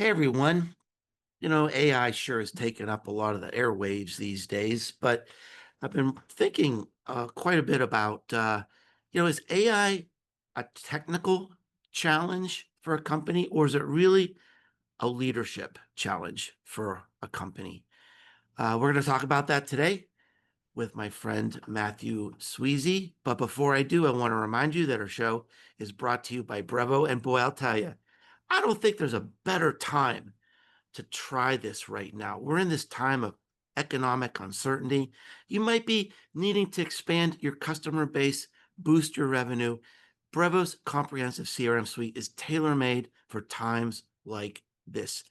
Hey everyone, AI sure has taken up a lot of the airwaves these days, but I've been thinking quite a bit about, is AI a technical challenge for a company, or is it really a leadership challenge for a company? We're going to talk about that today with my friend Mathew Sweezey. But before I do, I want to remind you that our show is brought to you by Brevo. And boy, I'll tell you, I don't think there's a better time to try this right now. We're in this time of economic uncertainty. You might be needing to expand your customer base, boost your revenue. Brevo's comprehensive CRM suite is tailor-made for times like this.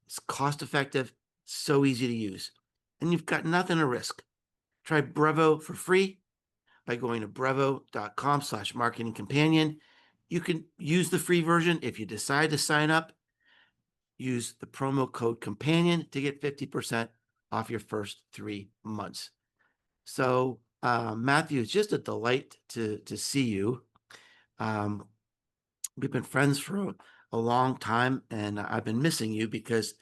It's cost-effective, so easy to use, and you've got nothing to risk. Try Brevo for free by going to brevo.com/marketing companion. You can use the free version if you decide to sign up. Use the promo code companion to get 50% off your first 3 months. So, Mathew, it's just a delight to see you. Um, we've been friends for a long time, and I've been missing you because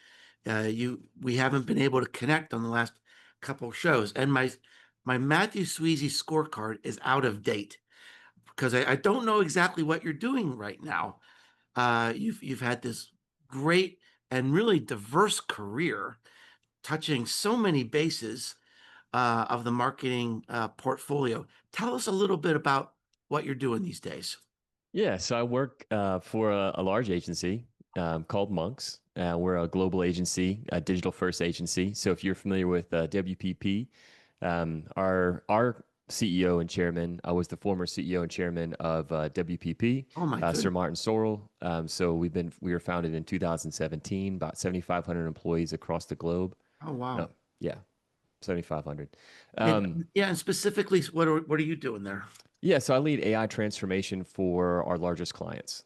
we haven't been able to connect on the last couple of shows. And my Mathew Sweezey scorecard is out of date because I don't know exactly what you're doing right now. You've had this great and really diverse career, touching so many bases of the marketing portfolio. Tell us a little bit about what you're doing these days. Yeah, so I work for a large agency called Monks. We're a global agency, a digital first agency. So if you're familiar with WPP, our CEO and chairman, I was the former CEO and chairman of WPP, Oh my Sir goodness. Martin Sorrell. So we were founded in 2017, about 7,500 employees across the globe. Oh wow. No, yeah, 7,500. And yeah, and specifically, what are you doing there? Yeah, so I lead AI transformation for our largest clients.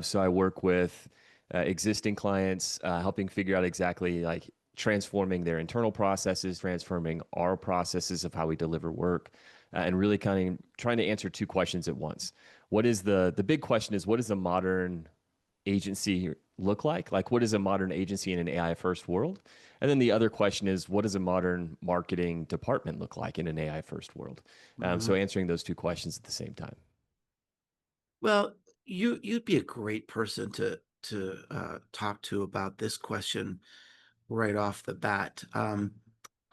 So I work with existing clients, helping figure out exactly like transforming their internal processes, transforming our processes of how we deliver work, and really kind of trying to answer two questions at once. What is the big question is what does a modern agency look like? Like what is a modern agency in an AI first world? And then the other question is what does a modern marketing department look like in an AI first world? So Mhm. answering those two questions at the same time. Well, you'd be a great person to talk to about this question right off the bat. When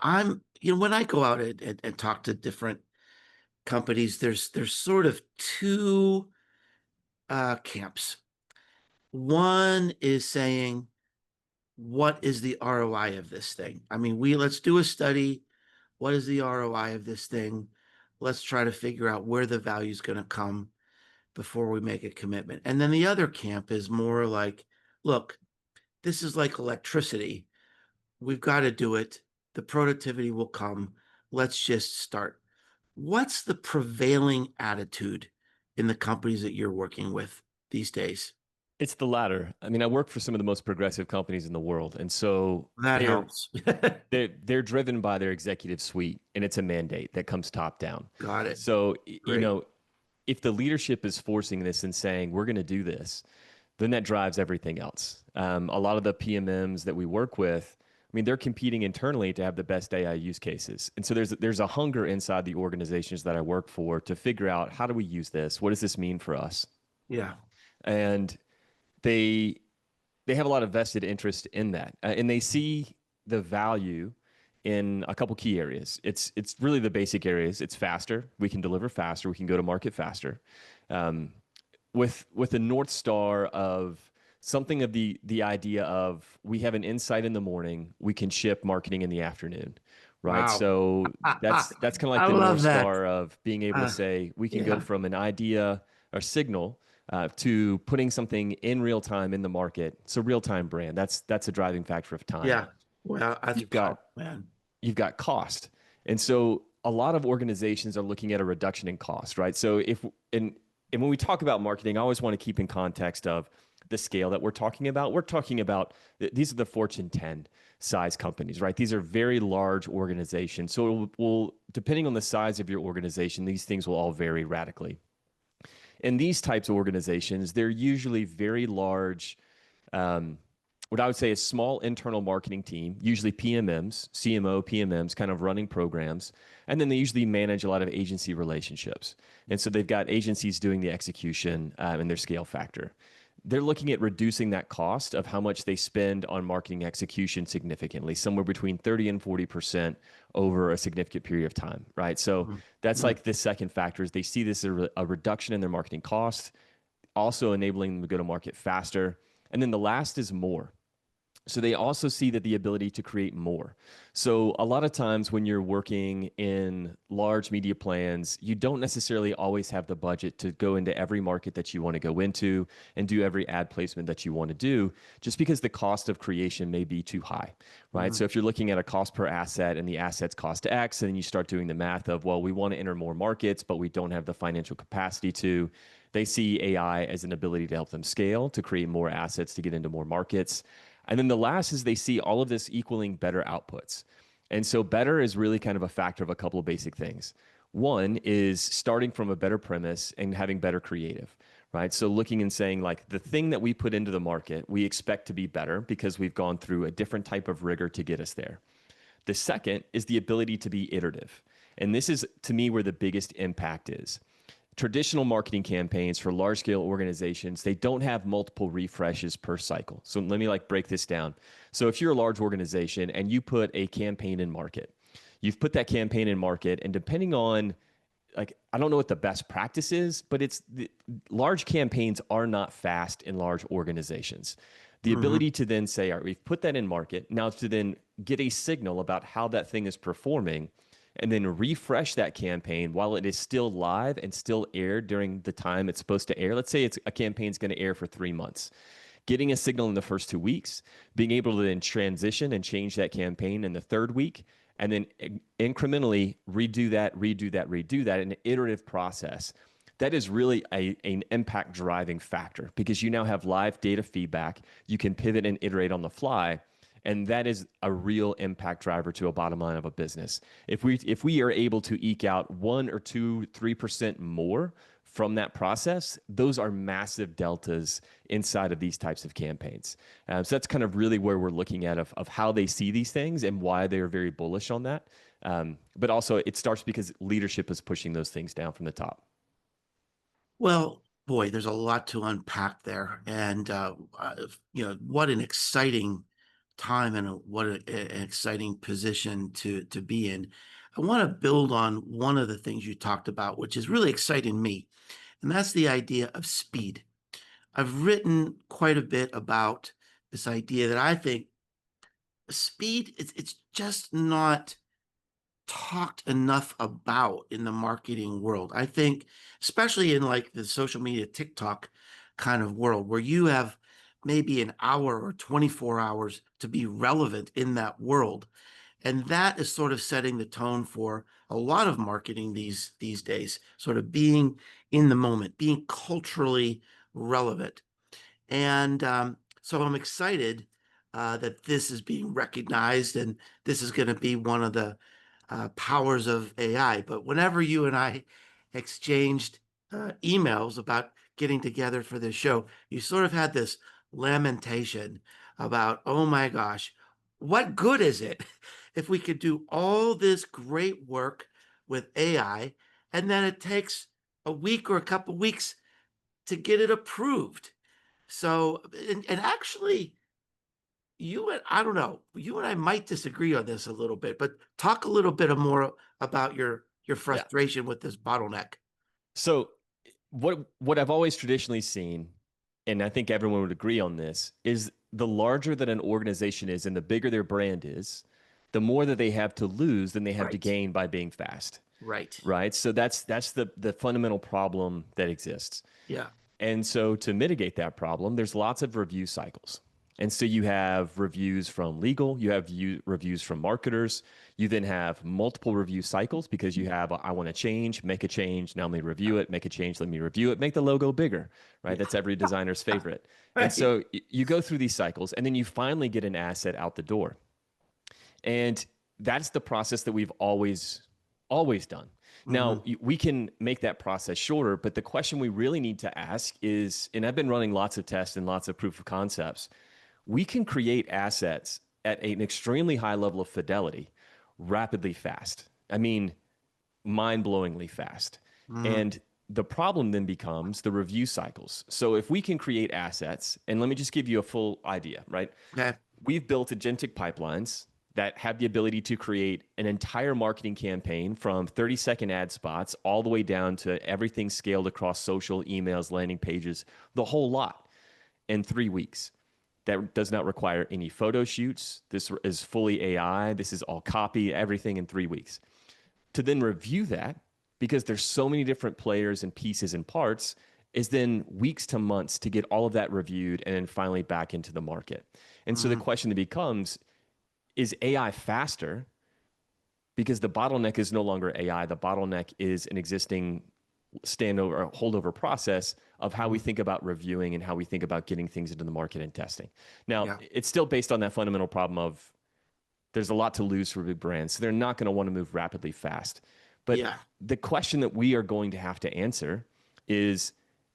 I go out and talk to different companies, there's sort of two camps. One is saying, what is the ROI of this thing? I mean, let's do a study. What is the ROI of this thing? Let's try to figure out where the value is going to come before we make a commitment. And then the other camp is more like, look, this is like electricity. We've got to do it. The productivity will come. Let's just start. What's the prevailing attitude in the companies that you're working with these days? It's the latter. I mean, I work for some of the most progressive companies in the world, and so That helps. they're driven by their executive suite, and it's a mandate that comes top down. Got it. So, Great. if the leadership is forcing this and saying we're going to do this, then that drives everything else. A lot of the PMMs that we work with, I mean, they're competing internally to have the best AI use cases, and so there's a hunger inside the organizations that I work for to figure out how do we use this? What does this mean for us? Yeah. And they they have a lot of vested interest in that, and they see the value in a couple key areas. It's really the basic areas. It's faster. We can deliver faster. We can go to market faster, um, with the north star of something of the idea of we have an insight in the morning. We can ship marketing in the afternoon. Right. Wow. So that's kind of like I the love North that. Star of being able to Uh, say we can go yeah. from an idea or signal to putting something in real time in the market. So real time brand. That's a driving factor of time. Yeah. Well, that's You've got powerful, man. you've got cost, and so a lot of organizations are looking at a reduction in cost. Right. So if and when we talk about marketing, I always want to keep in context of the scale that we're talking about. We're talking about these are the Fortune 10 size companies, right? These are very large organizations. So depending on the size of your organization, these things will all vary radically. In these types of organizations, they're usually very large, what I would say is small internal marketing team, usually PMMs, CMO, PMMs, kind of running programs. And then they usually manage a lot of agency relationships. And so they've got agencies doing the execution and their scale factor. They're looking at reducing that cost of how much they spend on marketing execution significantly, somewhere between 30 and 40% over a significant period of time, right? So Mhm. that's Mhm. like the second factor is they see this as a reduction in their marketing cost, also enabling them to go to market faster. And then the last is more. So they also see that the ability to create more. So a lot of times when you're working in large media plans, you don't necessarily always have the budget to go into every market that you want to go into and do every ad placement that you want to do, just because the cost of creation may be too high, right? Mhm. So if you're looking at a cost per asset and the assets cost X, and then you start doing the math of, well, we want to enter more markets, but we don't have the financial capacity to, they see AI as an ability to help them scale, to create more assets, to get into more markets. And then the last is they see all of this equaling better outputs. And so better is really kind of a factor of a couple of basic things. One is starting from a better premise and having better creative, right? So looking and saying, like, the thing that we put into the market, we expect to be better because we've gone through a different type of rigor to get us there. The second is the ability to be iterative. And this is, to me, where the biggest impact is. Traditional marketing campaigns for large scale organizations, they don't have multiple refreshes per cycle. So let me like break this down. So if you're a large organization and you put a campaign in market, you've put that campaign in market, and depending on, like, I don't know what the best practice is, but large campaigns are not fast in large organizations. The Mhm. ability to then say, all right, we've put that in market, now to then get a signal about how that thing is performing and then refresh that campaign while it is still live and still aired during the time it's supposed to air. Let's say a campaign's going to air for 3 months. Getting a signal in the first 2 weeks, being able to then transition and change that campaign in the third week, and then incrementally redo that in an iterative process. That is really an impact driving factor because you now have live data feedback. You can pivot and iterate on the fly. And that is a real impact driver to a bottom line of a business. If we are able to eke out 1 or 2, 3% more from that process, those are massive deltas inside of these types of campaigns. So that's kind of really where we're looking at of how they see these things and why they are very bullish on that. But also, it starts because leadership is pushing those things down from the top. Well, boy, there's a lot to unpack there, and what an exciting time and an exciting position to be in. I want to build on one of the things you talked about, which is really exciting me, and that's the idea of speed. I've written quite a bit about this idea that I think speed, it's just not talked enough about in the marketing world. I think, especially in like the social media TikTok kind of world, where you have maybe an hour or 24 hours to be relevant in that world. And that is sort of setting the tone for a lot of marketing these days, sort of being in the moment, being culturally relevant. And so I'm excited that this is being recognized, and this is going to be one of the powers of AI. But whenever you and I exchanged emails about getting together for this show, you sort of had this lamentation about, oh my gosh, what good is it if we could do all this great work with AI and then it takes a week or a couple weeks to get it approved? So, and actually, I don't know, you and I might disagree on this a little bit, but talk a little bit more about your Yeah. frustration with this bottleneck. So what I've always traditionally seen, and I think everyone would agree on this, is the larger that an organization is and the bigger their brand is, the more that they have to lose than they have to Right, gain by being fast. right. Right. So that's the fundamental problem that exists. Yeah. And so to mitigate that problem, there's lots of review cycles. And so you have reviews from legal, you have reviews from marketers, you then have multiple review cycles because you have, I want to change, make a change, now let me review it, make a change, let me review it, make the logo bigger, right? Yeah. That's every designer's favorite. And Right. so you go through these cycles and then you finally get an asset out the door. And that's the process that we've always done. Now, Hmm. we can make that process shorter, but the question we really need to ask is, and I've been running lots of tests and lots of proof of concepts, we can create assets at an extremely high level of fidelity rapidly fast. I mean, mind-blowingly fast. Mm, And the problem then becomes the review cycles. So if we can create assets, and let me just give you a full idea, right? okay. We've built agentic pipelines that have the ability to create an entire marketing campaign from 30-second ad spots all the way down to everything scaled across social, emails, landing pages, the whole lot in 3 weeks. That does not require any photo shoots. This is fully AI. This is all copy, everything in 3 weeks. To then review that, because there's so many different players and pieces and parts, is then weeks to months to get all of that reviewed and then finally back into the market. And so the Mm, question that becomes, is AI faster? Because the bottleneck is no longer AI. The bottleneck is an existing standover or holdover process of how we mm, think about reviewing and how we think about getting things into the market and testing. Now, yeah. it's still based on that fundamental problem of there's a lot to lose for big brands. So they're not going to want to move rapidly fast. But Yeah. the question that we are going to have to answer is,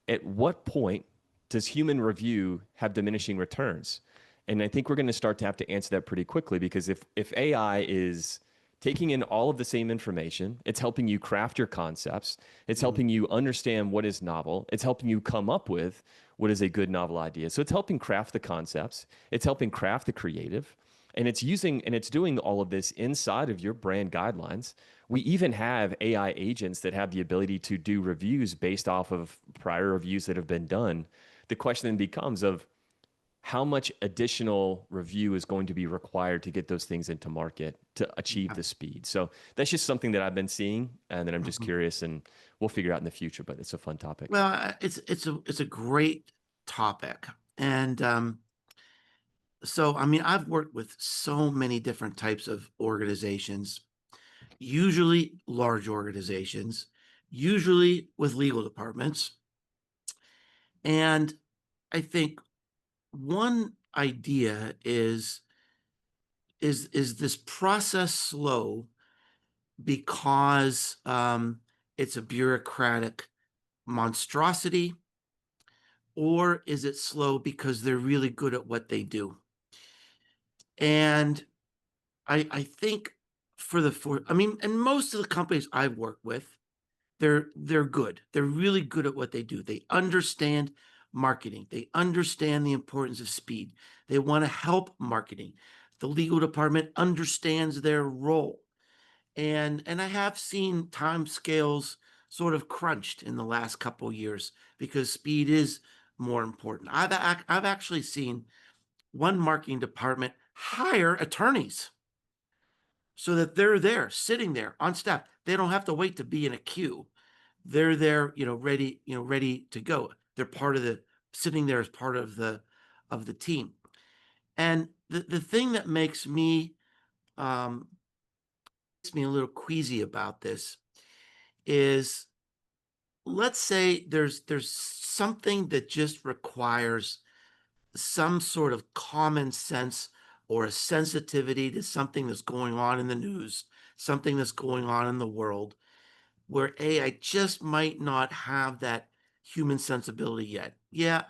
at what point does human review have diminishing returns? And I think we're going to start to have to answer that pretty quickly, because if AI is taking in all of the same information, it's helping you craft your concepts, it's Mm, helping you understand what is novel, it's helping you come up with what is a good novel idea. So it's helping craft the concepts, it's helping craft the creative, and it's using and it's doing all of this inside of your brand guidelines. We even have AI agents that have the ability to do reviews based off of prior reviews that have been done. The question then becomes of how much additional review is going to be required to get those things into market to achieve yeah. the speed. So that's just something that I've been seeing and that I'm just Mhm. curious, and we'll figure out in the future, but it's a fun topic. Well, it's a great topic, and so I mean, I've worked with so many different types of organizations, usually large organizations, usually with legal departments, and I think one idea is this process slow because it's a bureaucratic monstrosity, or is it slow because they're really good at what they do? And I think I mean, and most of the companies I've worked with, they're good. They're really good at what they do. They understand marketing. They understand the importance of speed. They want to help marketing. The legal department understands their role. And I have seen time scales sort of crunched in the last couple of years because speed is more important. I've actually seen one marketing department hire attorneys so that they're there, sitting there on staff. They don't have to wait to be in a queue. They're there, ready, ready to go. They're part of the sitting there as part of the team. And the thing that um makes me a little queasy about this is, let's say there's something that just requires some sort of common sense or a sensitivity to something that's going on in the news, something that's going on in the world, where AI just might not have that human sensibility yet. Yeah,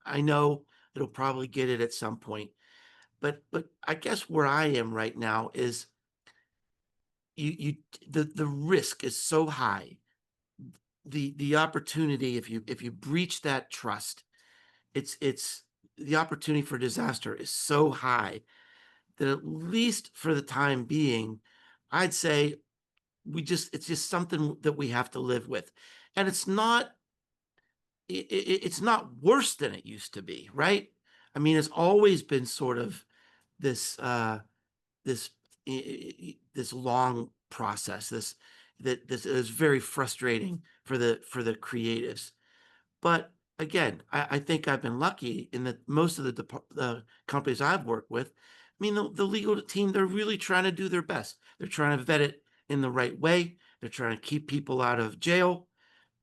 I know it'll probably get it at some point, but I guess where I am right now is you the risk is so high. The opportunity, if you breach that trust, it's the opportunity for disaster is so high that, at least for the time being, I'd say it's just something that we have to live with. And it's not worse than it used to be, right? I mean, it's always been sort of this this this long process, this is very frustrating for the creatives. But again, I think I've been lucky in that most of the companies I've worked with, I mean, the legal team, they're really trying to do their best. They're trying to vet it in the right way. They're trying to keep people out of jail.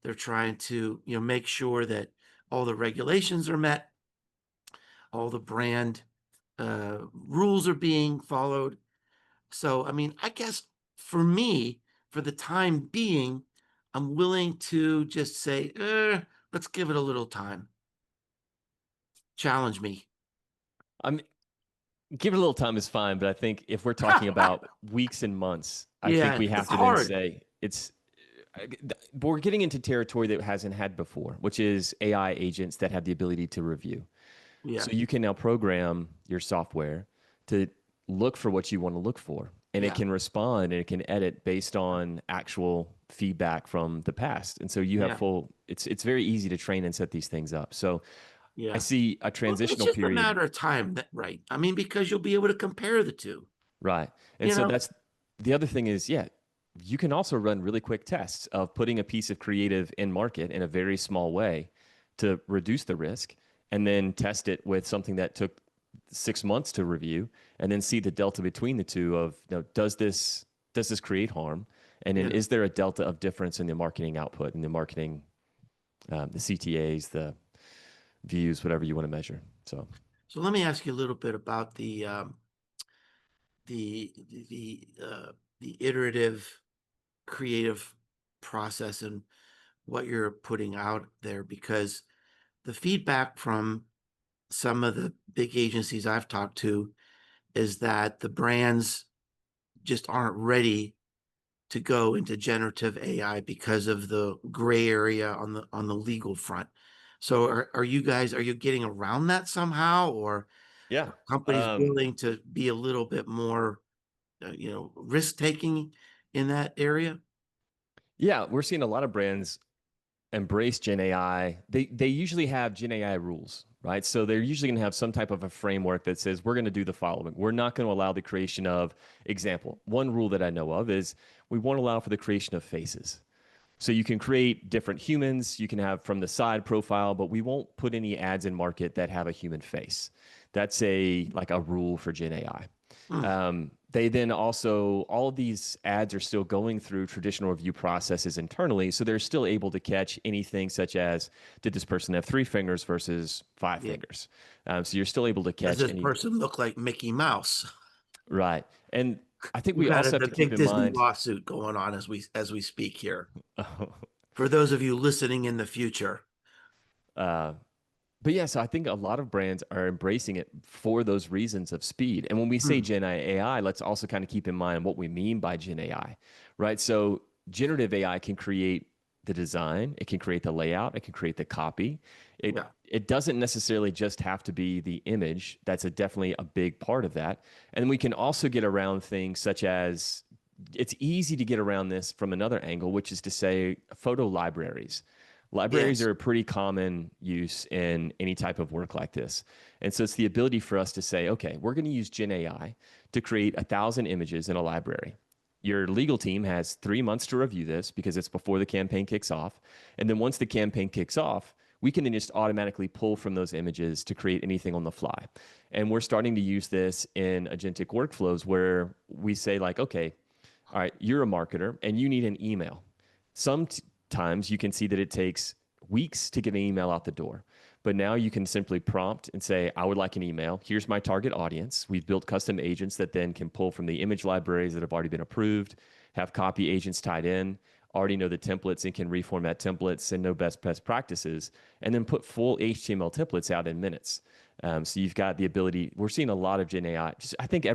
They're trying to, make sure that all the regulations are met, all the brand rules are being followed. So, I mean, I guess for me, for the time being, I'm willing to just say, let's give it a little time. Challenge me. I'm give it a little time is fine, but I think if we're talking about weeks and months, I think Yeah, we have it's to then hard. say we're getting into territory that hasn't had before, which is AI agents that have the ability to review. Yeah, So you can now program your software to look for what you want to look for, and it yeah, can respond and it can edit based on actual feedback from the past. And so you have yeah, full. It's very easy to train and set these things up. So I yeah. see a Well, it's transitional just a period. matter of time, that right? I mean, because you'll be able to compare the two. Right. And You so know, that's the other thing is, yeah, you can also run really quick tests of putting a piece of creative in market in a very small way to reduce the risk and then test it with something that took 6 months to review and then see the delta between the two of, does this create harm? And then yeah. is there a delta of difference in the marketing output and the marketing, the CTAs, the views, whatever you want to measure. So, So let me ask you a little bit about the the iterative creative process and what you're putting out there, because the feedback from some of the big agencies I've talked to is that the brands just aren't ready to go into generative AI because of the gray area on the legal front. So are you guys, are you getting around that somehow, or yeah. are companies willing to be a little bit more risk taking in that area? Yeah, we're seeing a lot of brands embrace Gen AI. They usually have Gen AI rules, right? So they're usually going to have some type of a framework that says we're going to do the following. We're not going to allow the creation of example. One rule that I know of is we won't allow for the creation of faces. So you can create different humans, you can have from the side profile, but we won't put any ads in market that have a human face. That's a rule for Gen AI. Hmm. They then also, all of these ads are still going through traditional review processes internally. So they're still able to catch anything such as, did this person have 3 fingers versus 5 Yeah. fingers? So you're still able to Does catch this any, person look like Mickey Mouse? right. And I think We've we got also have a to keep big in Disney mind, lawsuit going on as we speak here. For those of you listening in the future. uh, but yeah, so I think a lot of brands are embracing it for those reasons of speed. And when we say Hmm. Gen AI, let's also kind of keep in mind what we mean by Gen AI, right? So generative AI can create the design, it can create the layout, it can create the copy. It Yeah. it doesn't necessarily just have to be the image. That's definitely a big part of that. And we can also get around things such as it's easy to get around this from another angle, which is to say photo libraries. Libraries Yes. are a pretty common use in any type of work like this. And so it's the ability for us to say, okay, we're going to use Gen AI to create 1,000 images in a library. Your legal team has 3 months to review this because it's before the campaign kicks off. And then once the campaign kicks off, we can then just automatically pull from those images to create anything on the fly. And we're starting to use this in agentic workflows where we say, like, okay, all right, you're a marketer and you need an email. Sometimes you can see that it takes weeks to get an email out the door. But now you can simply prompt and say, I would like an email. Here's my target audience. We've built custom agents that then can pull from the image libraries that have already been approved, have copy agents tied in, already know the templates and can reformat templates and know best practices, and then put full HTML templates out in minutes. So you've got the ability. We're seeing a lot of Gen AI. I think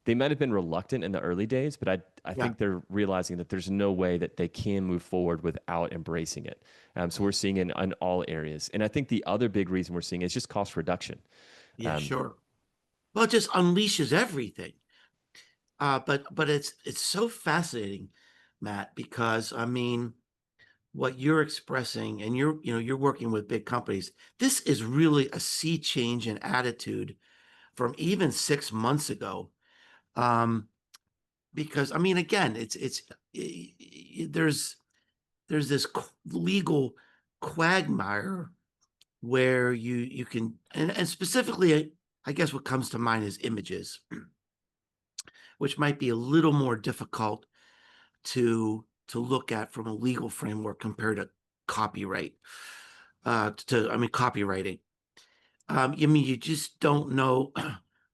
they might have been reluctant in the early days, but I Yeah. think they're realizing that there's no way that they can move forward without embracing it. So we're seeing it in all areas. And I think the other big reason we're seeing is just cost reduction. Yeah, Um, sure. Well, it just unleashes everything. But it's so fascinating, Matt, because I mean, what you're expressing, and you're working with big companies. This is really a sea change in attitude from even 6 months ago. Um, because I mean, again, there's this legal quagmire where you can, and specifically, I guess what comes to mind is images, which might be a little more difficult to look at from a legal framework compared to copyright. To I mean copywriting. I mean, you just don't know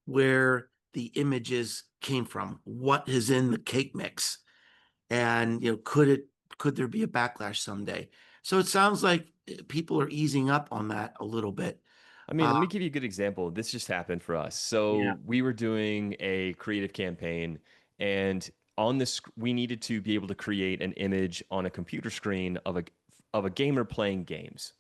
where the images came from, what is in the cake mix, and could there be a backlash someday? So it sounds like people are easing up on that a little bit. I mean, let me give you a good example. This just happened for us. Yeah, So we were doing a creative campaign, and on this, we needed to be able to create an image on a computer screen of a gamer playing games.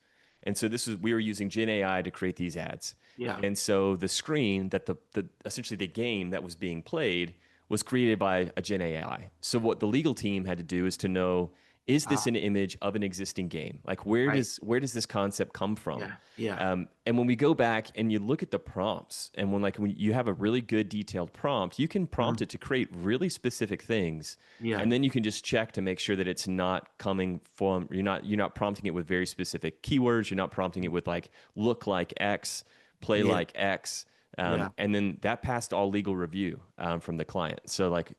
And so this is we were using Gen AI to create these ads. yeah. And so the screen that the essentially the game that was being played was created by a Gen AI. So what the legal team had to do is to know, is this Ah, an image of an existing game? Like right. where does this concept come from? Yeah, yeah. And when we go back and you look at the prompts, and when you have a really good detailed prompt, you can prompt Mhm. it to create really specific things, Yeah, and then you can just check to make sure that it's not coming from you're not prompting it with very specific keywords. You're not prompting it with like look like X, play yeah, like X, yeah. and then that passed all legal review from the client. So like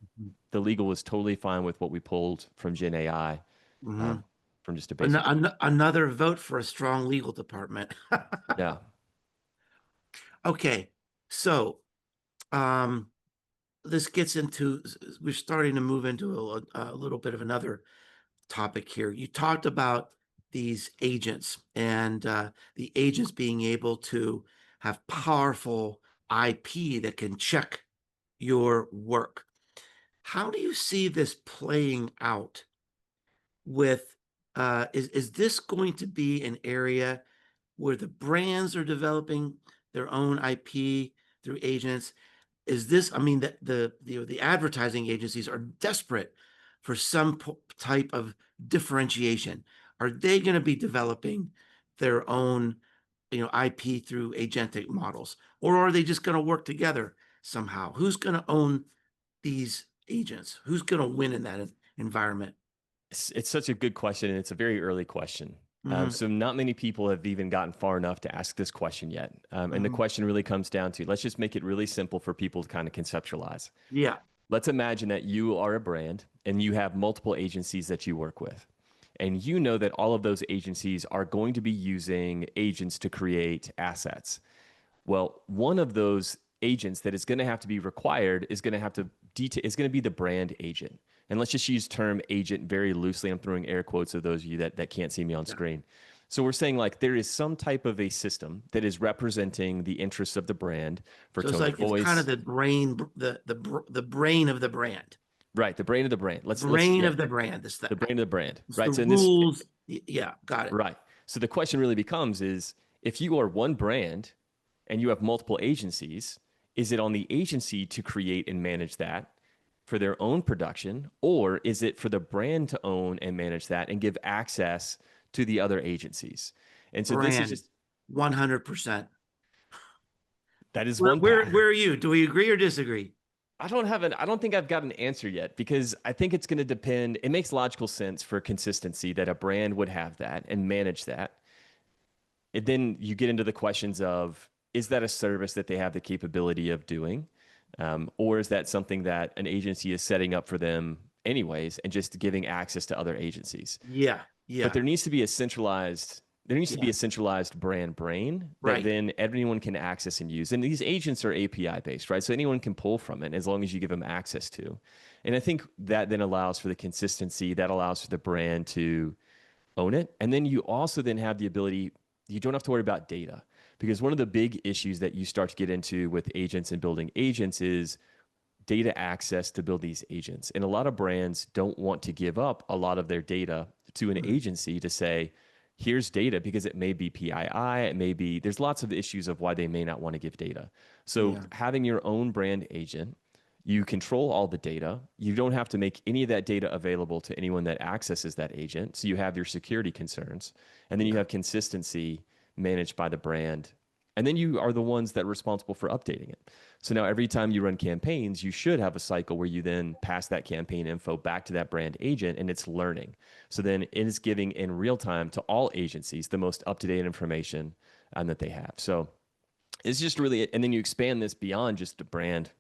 the legal was totally fine with what we pulled from Gen AI Mm-hmm. um, from just a basic. Another vote for a strong legal department. Yeah. Okay, so um, this gets into, we're starting to move into a little bit of another topic here. You talked about these agents and the agents being able to have powerful IP that can check your work. How do you see this playing out with, is this going to be an area where the brands are developing their own IP through agents? Is this, I mean, the advertising agencies are desperate for some type of differentiation. Are they going to be developing their own, IP through agentic models, or are they just going to work together somehow? Who's going to own these agents? Who's going to win in that environment? It's such a good question, and it's a very early question. Hmm. So not many people have even gotten far enough to ask this question yet. And the Hmm. question really comes down to, let's just make it really simple for people to kind of conceptualize. Yeah. Let's imagine that you are a brand and you have multiple agencies that you work with. And you know that all of those agencies are going to be using agents to create assets. Well, one of those agents that is going to have to be required is going to have to detail is going to be the brand agent. And let's just use term agent very loosely. I'm throwing air quotes of those of you that can't see me on Yeah. screen. So we're saying like there is some type of a system that is representing the interests of the brand for So it's tone of like it's kind of voice, the brain, the brain of the brand, right? The brain of the brand. Let's brain yeah, of the brand. It's the brain of the brand, the right? So in this rules. Yeah, got it. right. So the question really becomes is if you are one brand and you have multiple agencies, is it on the agency to create and manage that for their own production, or is it for the brand to own and manage that and give access to the other agencies? And so this is Brand, just 100%. that is Where, one where, path. where are you? Do we agree or disagree? I don't think I've got an answer yet because I think it's going to depend. It makes logical sense for consistency that a brand would have that and manage that. And then you get into the questions of is that a service that they have the capability of doing? Or is that something that an agency is setting up for them anyways and just giving access to other agencies? Yeah, But yeah, there needs to be yeah. a centralized brand brain that Right. then everyone can access and use. And these agents are API based, right? So anyone can pull from it as long as you give them access to. And I think that then allows for the consistency, that allows for the brand to own it. And then you also then have the ability, you don't have to worry about data because one of the big issues that you start to get into with agents and building agents is data access to build these agents. And a lot of brands don't want to give up a lot of their data to an Mhm. agency to say, here's data because it may be PII, it may be, there's lots of issues of why they may not want to give data. So Yeah, having your own brand agent, you control all the data. You don't have to make any of that data available to anyone that accesses that agent. So you have your security concerns. And then you yeah, have consistency managed by the brand. And then you are the ones that are responsible for updating it. So now every time you run campaigns, you should have a cycle where you then pass that campaign info back to that brand agent and it's learning. So then it is giving in real time to all agencies the most up to date information that they have. So it's just really, and then you expand this beyond just the brand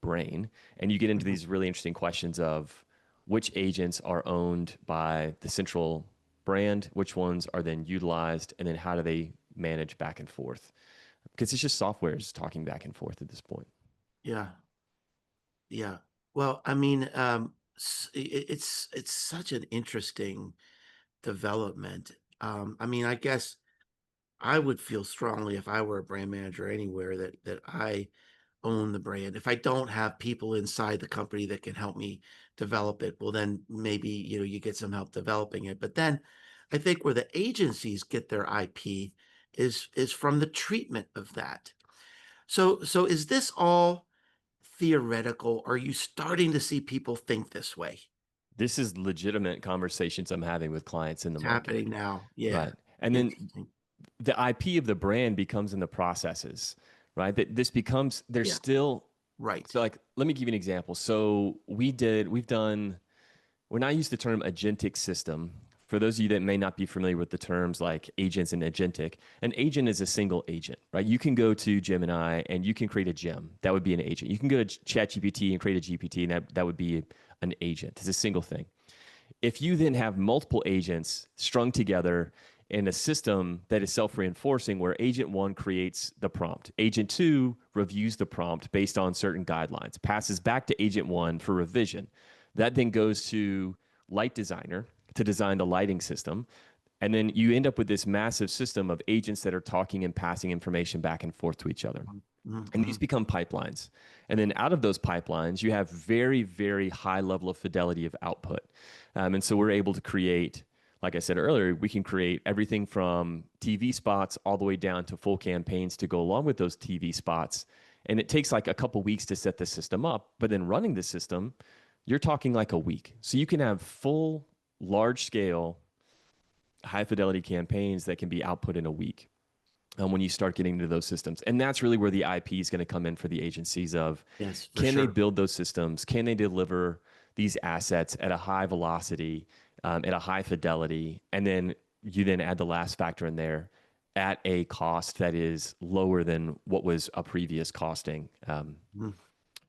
brain and you get into mhm, these really interesting questions of which agents are owned by the central brand, which ones are then utilized, and then how do they manage back and forth? Because it's just software is talking back and forth at this point. yeah, yeah. Well, I mean, it's such an interesting development. I mean, I guess I would feel strongly if I were a brand manager anywhere that I own the brand. If I don't have people inside the company that can help me develop it, well, then maybe, you get some help developing it. But then I think where the agencies get their IP is from the treatment of that. So is this all theoretical? Are you starting to see people think this way? This is legitimate conversations I'm having with clients in the It's market. happening now. Yeah. Right. And then Interesting. the IP of the brand becomes in the processes, right? That this becomes, there's Yeah. still, Right. so like, let me give you an example. So we've done, when I use the term agentic system, for those of you that may not be familiar with the terms like agents and agentic, an agent is a single agent, right? You can go to Gemini and you can create a gem. That would be an agent. You can go to ChatGPT and create a GPT, and that would be an agent. It's a single thing. If you then have multiple agents strung together in a system that is self-reinforcing, where agent one creates the prompt, agent two reviews the prompt based on certain guidelines, passes back to agent one for revision, that then goes to light designer to design the lighting system, and then you end up with this massive system of agents that are talking and passing information back and forth to each other. And these Mhm. become pipelines. And then out of those pipelines, you have very, very high level of fidelity of output. And so we're able to create, like I said earlier, we can create everything from TV spots all the way down to full campaigns to go along with those TV spots. And it takes like a couple weeks to set the system up, but then running the system, you're talking like a week. So you can have full, large scale, high fidelity campaigns that can be output in a week when you start getting into those systems. And that's really where the IP is going to come in for the agencies of, Yes, for can they sure. build those systems? Can they deliver these assets at a high velocity, at a high fidelity? And then you then add the last factor in there at a cost that is lower than what was a previous costing Mhm.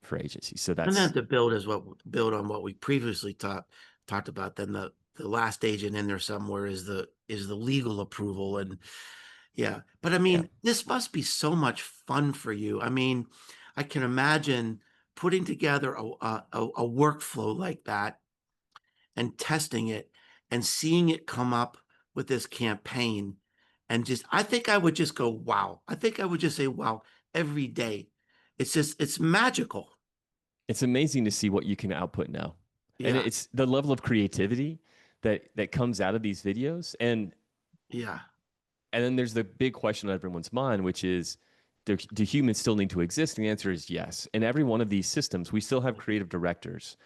for agencies. So And then that's, to build on what we previously talked about, then the last agent in there somewhere is the legal approval. And yeah, but I yeah. mean, this must be so much fun for you. I mean, I can imagine putting together a workflow like that and testing it and seeing it come up with this campaign. And just, I think I would just go, wow. I think I would just say, wow, every day. It's magical. It's amazing to see what you can output now. And Yeah. it's the level of creativity that comes out of these videos. Yeah. And then there's the big question on everyone's mind, which is, do humans still need to exist? And the answer is yes. In every one of these systems, we still have creative directors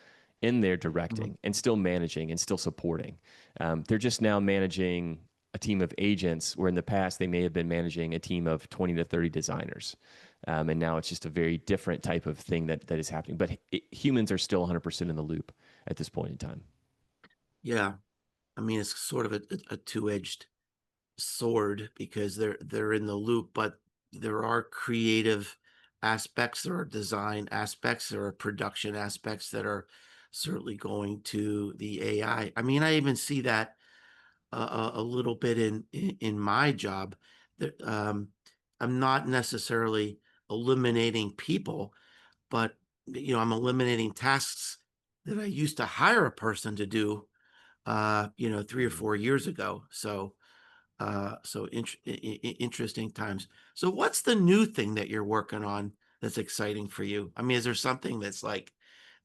in there Mhm. directing and still managing and still supporting. They're just now managing a team of agents, where in the past they may have been managing a team of 20 to 30 designers. And now it's just a very different type of thing that is happening. But humans are still 100% in the loop at this point in time. Yeah. I mean, it's sort of a two-edged sword because they're in the loop, but there are creative aspects, there are design aspects, there are production aspects that are certainly going to the AI. I mean, I even see that a little bit in my job. That I'm not necessarily eliminating people, but I'm eliminating tasks that I used to hire a person to do 3 or 4 years ago. So interesting times. So what's the new thing that you're working on that's exciting for you? I mean, is there something that's like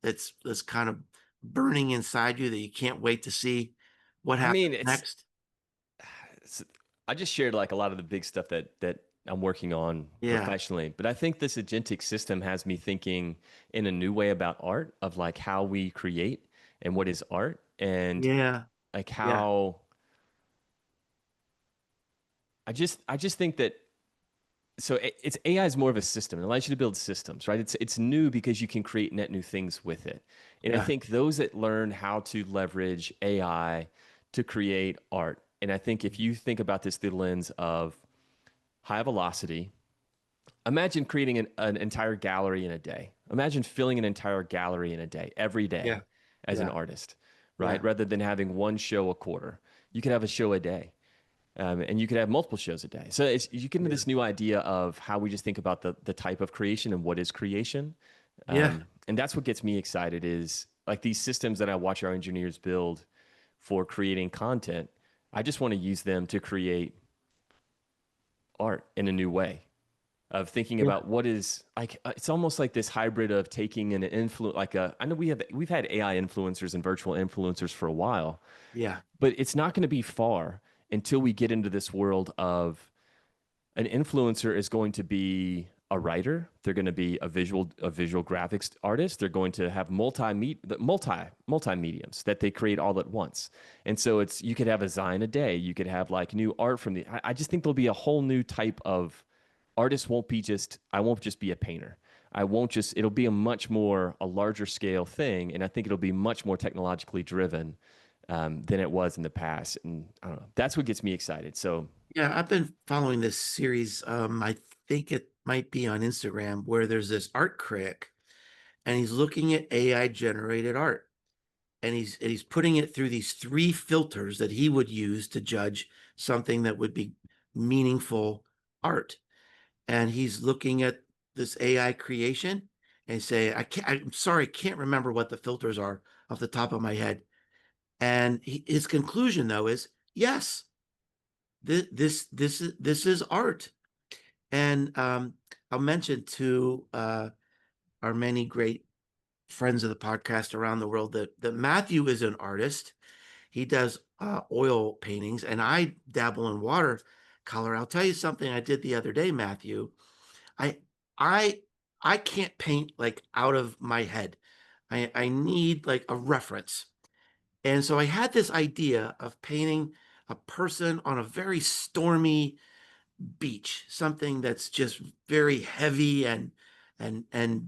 that's kind of burning inside you that you can't wait to see what I happens mean, next? it's I just shared like a lot of the big stuff that I'm working on Yeah. professionally, but I think this agentic system has me thinking in a new way about art, of like how we create and what is art, and Yeah. like Yeah. how I just think that, so it's AI is more of a system. It allows you to build systems, right? It's new because you can create net new things with it. And I Yeah. think those that learn how to leverage AI to create art, and I think if you think about this through the lens of high velocity, imagine creating an entire gallery in a day. Imagine filling an entire gallery in a day, every Yeah. day, as an Yeah. artist, right? Yeah. Rather than having one show a quarter, you could have a show a day, and you could have multiple shows a day. So you get into Yeah. this new idea of how we just think about the type of creation and what is creation, Yeah. and that's what gets me excited. Is like these systems that I watch our engineers build for creating content. I just want to use them to create art in a new way of thinking Yeah. about what is like it's almost like this hybrid of taking an influence like a I know we've had AI influencers and virtual influencers for a while, Yeah. but it's not going to be far until we get into this world of an influencer is going to be a writer, they're going to be a visual graphics artist, they're going to have multi mediums that they create all at once. And so it's you could have a Zion a day, you could have like new art from the I just think there'll be a whole new type of artist. Won't be just I won't just be a painter. I won't just it'll be a larger scale thing, and I think it'll be much more technologically driven than it was in the past. And I don't know, that's what gets me excited. So Yeah, I've been following this series. I think it might be on Instagram where there's this art critic and he's looking at AI generated art and he's putting it through these three filters that he would use to judge something that would be meaningful art. And he's looking at this AI creation and say, I'm sorry, I can't remember what the filters are off the top of my head. And his conclusion though is yes, this is art. And I'll mention to our many great friends of the podcast around the world that Mathew is an artist. He does oil paintings, and I dabble in watercolor. I'll tell you something I did the other day, Mathew. I I I can't paint like out of my head. I need like a reference. And so I had this idea of painting a person on a very stormy beach, something that's just very heavy and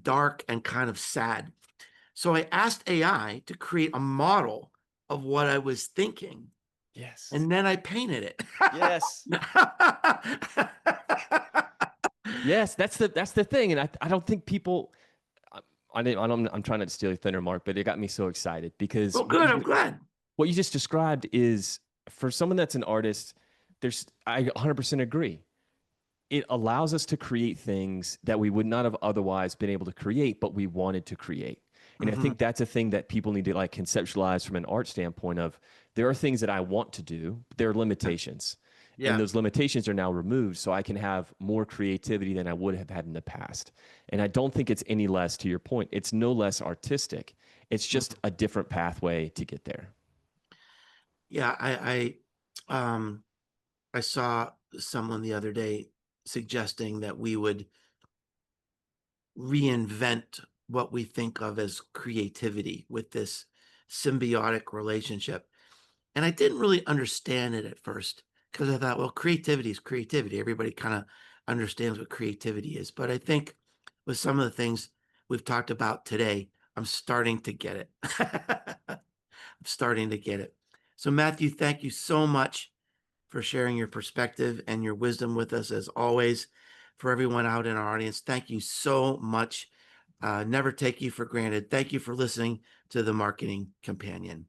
dark and kind of sad. So I asked AI to create a model of what I was thinking, yes. and then I painted it. Yes. Yes, that's the thing, and I don't think people. I'm trying not to steal your thunder, Mark, but it got me so excited because Well, good. I'm glad. what you just described is for someone that's an artist. I 100% agree. It allows us to create things that we would not have otherwise been able to create, but we wanted to create. And I Hmm. think that's a thing that people need to like conceptualize from an art standpoint of there are things that I want to do, there are limitations. And Yeah. those limitations are now removed so I can have more creativity than I would have had in the past. And I don't think it's any less, to your point, it's no less artistic. It's just Mhm. a different pathway to get there. Yeah. I saw someone the other day suggesting that we would reinvent what we think of as creativity with this symbiotic relationship. And I didn't really understand it at first because I thought, well, creativity is creativity. Everybody kind of understands what creativity is. But I think with some of the things we've talked about today, I'm starting to get it. I'm starting to get it. So, Mathew, thank you so much for sharing your perspective and your wisdom with us as always. For everyone out in our audience, thank you so much. Never take you for granted. Thank you for listening to the Marketing Companion.